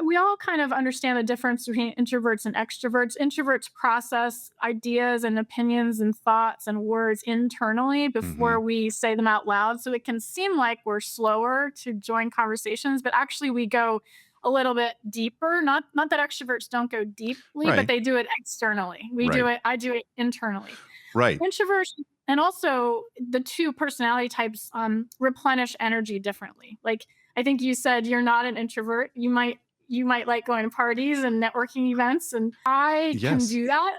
we all kind of understand the difference between introverts and extroverts. Introverts process ideas and opinions and thoughts and words internally Hmm. before we say them out loud. So it can seem like we're slower to join conversations, but actually we go a little bit deeper. Not that extroverts don't go deeply, but Right. they do it externally. Right. I do it internally. Right. Introversion and also the two personality types replenish energy differently. Like I think you said you're not an introvert. You might like going to parties and networking events, and I can Yes. do that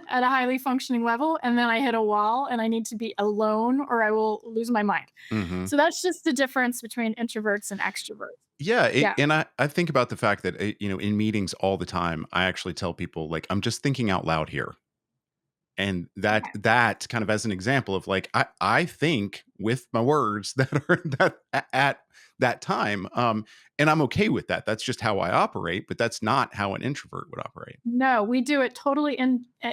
at a highly functioning level. And then I hit a wall and I need to be alone or I will lose my mind. Hmm. So that's just the difference between introverts and extroverts. Yeah, Yeah. and I think about the fact that, in meetings all the time, I actually tell people, like, "I'm just thinking out loud here." And that kind of as an example of, like, I think with my words that are that at that time, and I'm okay with that. That's just how I operate, but that's not how an introvert would operate. No, we do it totally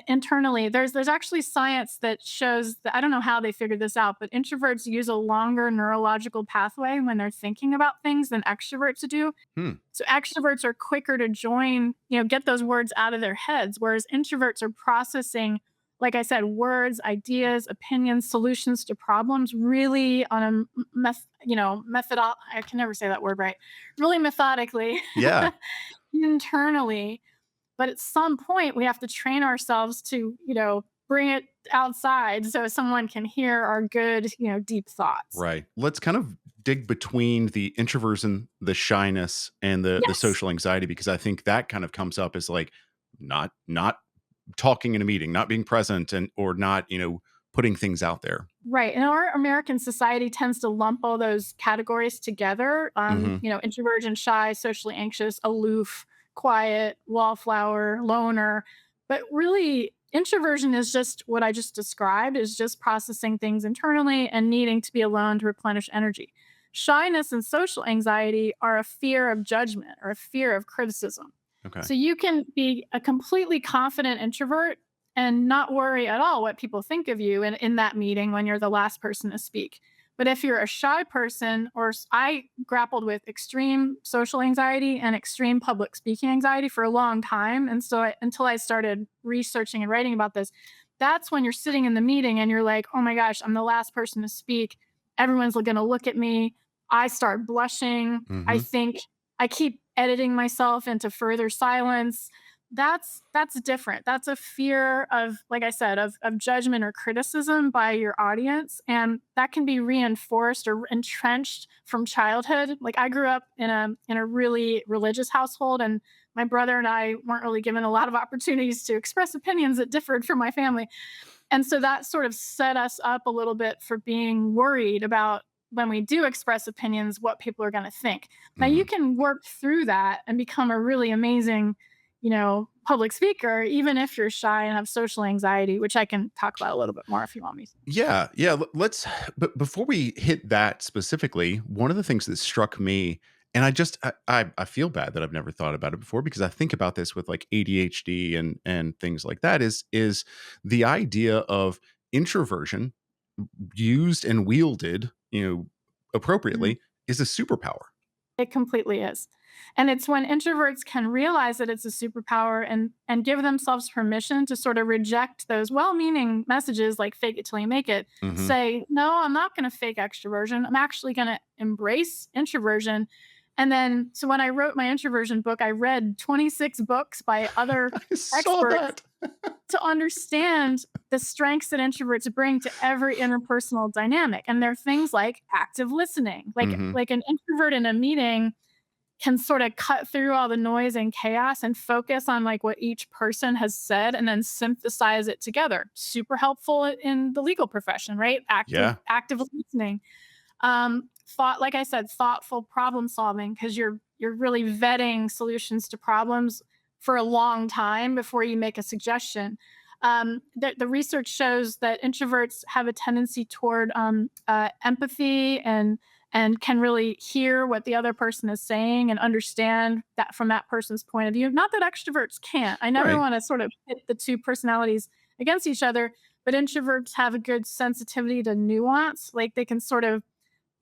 internally. There's actually science that shows that I don't know how they figured this out, but introverts use a longer neurological pathway when they're thinking about things than extroverts do. Hmm, So extroverts are quicker to join, get those words out of their heads, whereas introverts are processing, like I said, words, ideas, opinions, solutions to problems really on a method. I can never say that word right. Really methodically, yeah. internally. But at some point, we have to train ourselves to, bring it outside so someone can hear our good, deep thoughts. Right. Let's kind of dig between the introversion, the shyness, and the Yes. social anxiety, because I think that kind of comes up as, like, not talking in a meeting, not being present, and or not, putting things out there. Right. And our American society tends to lump all those categories together. Mhm. Introversion, shy, socially anxious, aloof, quiet, wallflower, loner. But really, introversion is just what I just described, is just processing things internally and needing to be alone to replenish energy. Shyness and social anxiety are a fear of judgment or a fear of criticism. Okay. So you can be a completely confident introvert and not worry at all what people think of you in that meeting when you're the last person to speak. But if you're a shy person, I grappled with extreme social anxiety and extreme public speaking anxiety for a long time. And so until I started researching and writing about this, that's when you're sitting in the meeting and you're like, oh my gosh, I'm the last person to speak. Everyone's going to look at me. I start blushing. Mhm. I keep editing myself into further silence. That's different. That's a fear of, like I said, of judgment or criticism by your audience, and that can be reinforced or entrenched from childhood. Like I grew up in a really religious household, and my brother and I weren't really given a lot of opportunities to express opinions that differed from my family. And so that sort of set us up a little bit for being worried about when we do express opinions, what people are going to think. Now, you Mhm. can work through that and become a really amazing, public speaker, even if you're shy and have social anxiety, which I can talk about a little bit more if you want me to. Yeah, yeah. Let's. But before we hit that specifically, one of the things that struck me, and I feel bad that I've never thought about it before, because I think about this with, like, ADHD and things like that, is the idea of introversion used and wielded, Mhm. appropriately, is a superpower. It completely is. And it's when introverts can realize that it's a superpower and give themselves permission to sort of reject those well-meaning messages like fake it till you make it. Hmm. Say, "No, I'm not going to fake extroversion. I'm actually going to embrace introversion." And then so when I wrote my introversion book, I read 26 books by other I saw experts that. to understand the strengths that introverts bring to every interpersonal dynamic. And they're things like active listening. Hmm. Like an introvert in a meeting can sort of cut through all the noise and chaos and focus on like what each person has said and then synthesize it together. Super helpful in the legal profession, right? Yeah. Active listening. Like I said, thoughtful problem solving because you're really vetting solutions to problems for a long time before you make a suggestion. The research shows that introverts have a tendency toward empathy and can really hear what the other person is saying and understand that from that person's point of view. Not that extroverts can't. I never Right. want to sort of pit the two personalities against each other, but introverts have a good sensitivity to nuance. Like they can sort of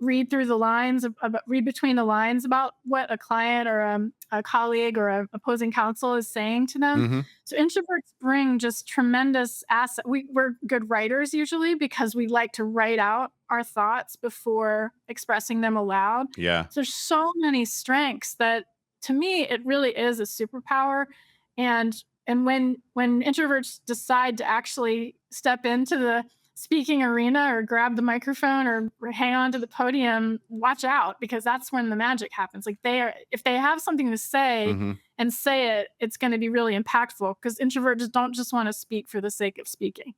read through the lines read between the lines about what a client or a colleague or a opposing counsel is saying to them. Mhm. So introverts bring just tremendous asset. We're good writers usually because we like to write out our thoughts before expressing them aloud. Yeah. So there's so many strengths that to me it really is a superpower. And when introverts decide to actually step into the speaking arena or grab the microphone or hang on to the podium, watch out because that's when the magic happens. Like they are, if they have something to say Mhm. and say it, it's going to be really impactful because introverts don't just want to speak for the sake of speaking.